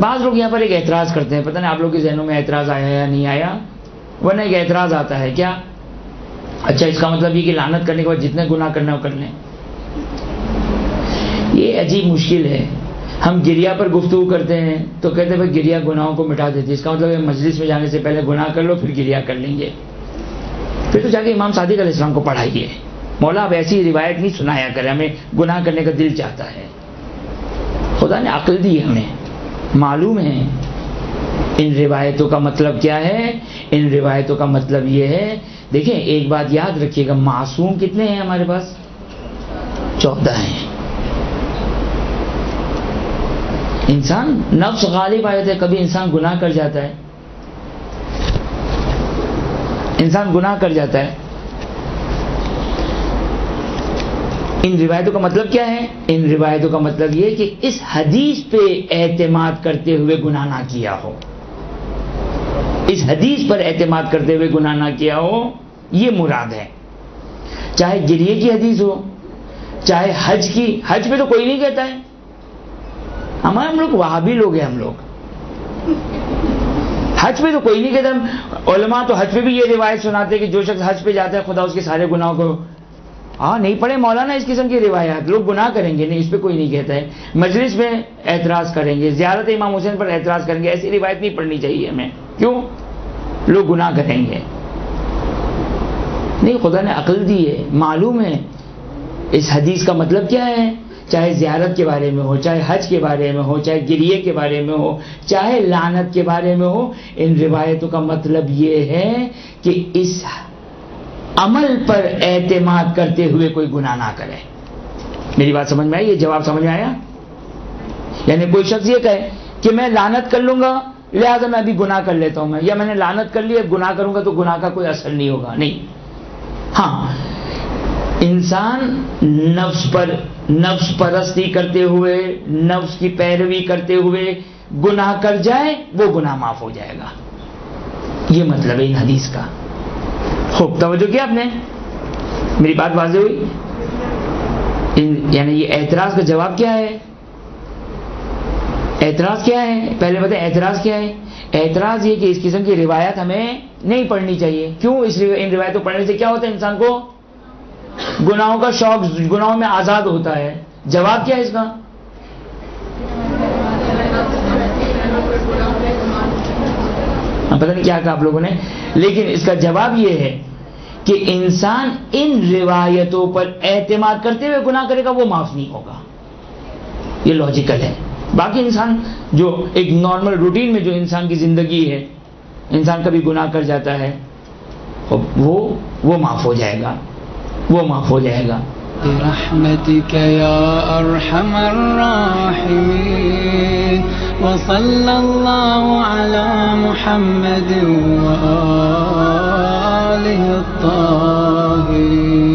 بعض لوگ یہاں پر ایک اعتراض کرتے ہیں، پتہ نہیں آپ لوگ کے ذہنوں میں اعتراض آیا یا نہیں آیا، ورنہ ایک اعتراض آتا ہے کیا، اچھا اس کا مطلب یہ کہ لعنت کرنے کے بعد جتنے گناہ کرنا ہو کر لیں. یہ عجیب مشکل ہے. ہم گریہ پر گفتگو کرتے ہیں تو کہتے ہیں بھائی گریہ گناہوں کو مٹا دیتی ہے، اس کا مطلب ہے مجلس میں جانے سے پہلے گناہ کر لو پھر گریہ کر لیں گے. پھر تو جا کے امام صادق علیہ السلام کو پڑھائیے، مولا اب ایسی روایت نہیں سنایا کرے، ہمیں گناہ کرنے کا دل چاہتا ہے. خدا نے عقل دی ہمیں، معلوم ہے ان روایتوں کا مطلب کیا ہے. ان روایتوں کا مطلب یہ ہے، دیکھیں ایک بات یاد رکھیے گا، معصوم کتنے ہیں ہمارے پاس؟ 14 ہیں. انسان نفس غالب آ جاتا ہے، کبھی انسان گناہ کر جاتا ہے، انسان گناہ کر جاتا ہے. ان روایتوں کا مطلب کیا ہے؟ ان روایتوں کا مطلب یہ کہ اس حدیث پہ اعتماد کرتے ہوئے گناہ نہ کیا ہو، اس حدیث پر اعتماد کرتے ہوئے گناہ نہ کیا ہو، یہ مراد ہے. چاہے گریے کی حدیث ہو، چاہے حج کی. حج پہ تو کوئی نہیں کہتا ہے، ہم لوگ وہابی لوگ ہیں. ہم لوگ حج پہ تو کوئی نہیں کہتا. علماء تو حج پہ بھی یہ روایت سناتے کہ جو شخص حج پہ جاتا ہے خدا اس کے سارے گناہوں کو. نہیں پڑھے مولانا اس قسم کی روایات، لوگ گناہ کریں گے، نہیں اس پہ کوئی نہیں کہتا ہے. مجلس میں اعتراض کریں گے، زیارت امام حسین پر اعتراض کریں گے، ایسی روایت نہیں پڑھنی چاہیے ہمیں. کیوں؟ لوگ گناہ کریں گے. نہیں، خدا نے عقل دی ہے، معلوم ہے اس حدیث کا مطلب کیا ہے. چاہے زیارت کے بارے میں ہو، چاہے حج کے بارے میں ہو، چاہے گریے کے بارے میں ہو، چاہے لعنت کے بارے میں ہو، ان روایتوں کا مطلب یہ ہے کہ اس عمل پر اعتماد کرتے ہوئے کوئی گناہ نہ کرے. میری بات سمجھ میں آئی؟ یہ جواب سمجھ میں آیا؟ یعنی کوئی شخص یہ کہے کہ میں لعنت کر لوں گا لہذا میں ابھی گناہ کر لیتا ہوں، یا میں نے لعنت کر لی اب گناہ کروں گا تو گناہ کا کوئی اثر نہیں ہوگا. نہیں. ہاں، انسان نفس پرستی کرتے ہوئے، نفس کی پیروی کرتے ہوئے گناہ کر جائے وہ گناہ معاف ہو جائے گا. یہ مطلب ہے ان حدیث کا. خوب توجہ کیا آپ نے؟ میری بات واضح ہوئی؟ یعنی یہ اعتراض کا جواب کیا ہے؟ اعتراض کیا ہے؟ پہلے بتائیں اعتراض کیا ہے. اعتراض یہ کہ اس قسم کی روایت ہمیں نہیں پڑھنی چاہیے. کیوں؟ ان روایتوں پڑھنے سے کیا ہوتا ہے؟ انسان کو گناہوں کا شوق، گناہوں میں آزاد ہوتا ہے. جواب کیا ہے اس کا؟ پتہ نہیں کیا کہا آپ لوگوں نے، لیکن اس کا جواب یہ ہے کہ انسان ان روایتوں پر اعتماد کرتے ہوئے گناہ کرے گا وہ معاف نہیں ہوگا. یہ لاجیکل ہے. باقی انسان جو ایک نارمل روٹین میں جو انسان کی زندگی ہے، انسان کبھی گناہ کر جاتا ہے وہ معاف ہو جائے گا، وہ معاف ہو جائے گا. برحمتك يا أرحم الراحمين وصلى الله على محمد وآله الطاهرين.